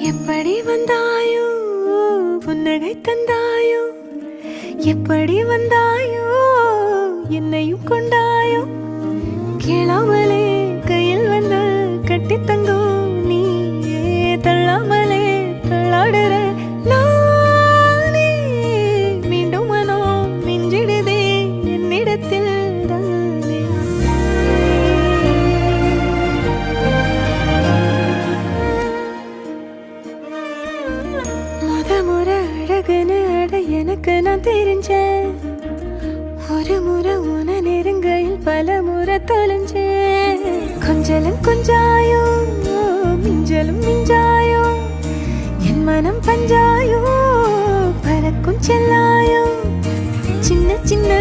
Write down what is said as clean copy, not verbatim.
எப்படி வந்தாயோ புன்னகை தந்தாயோ எப்படி வந்தாயோ என்னையும் கொண்டாயோ கேளாமலே கையில் வந்து கட்டி தங்கோ நீ தள்ளாமலே தள்ளாடுற நானே மீண்டும் மனோ மிஞ்சிடுதே என்னிடத்தில் தானே முறை அழகுன்னு அட எனக்கு நான் தெரிஞ்சேன் ஒரு முறை உன நெருங்கையில் பல முறை தொலைஞ்சேன் கொஞ்சலும் கொஞ்சாயோ மிஞ்சலும் மிஞ்சாயோ என் மனம் பஞ்சாயோ பறக்கும் செல்லாயோ சின்ன சின்ன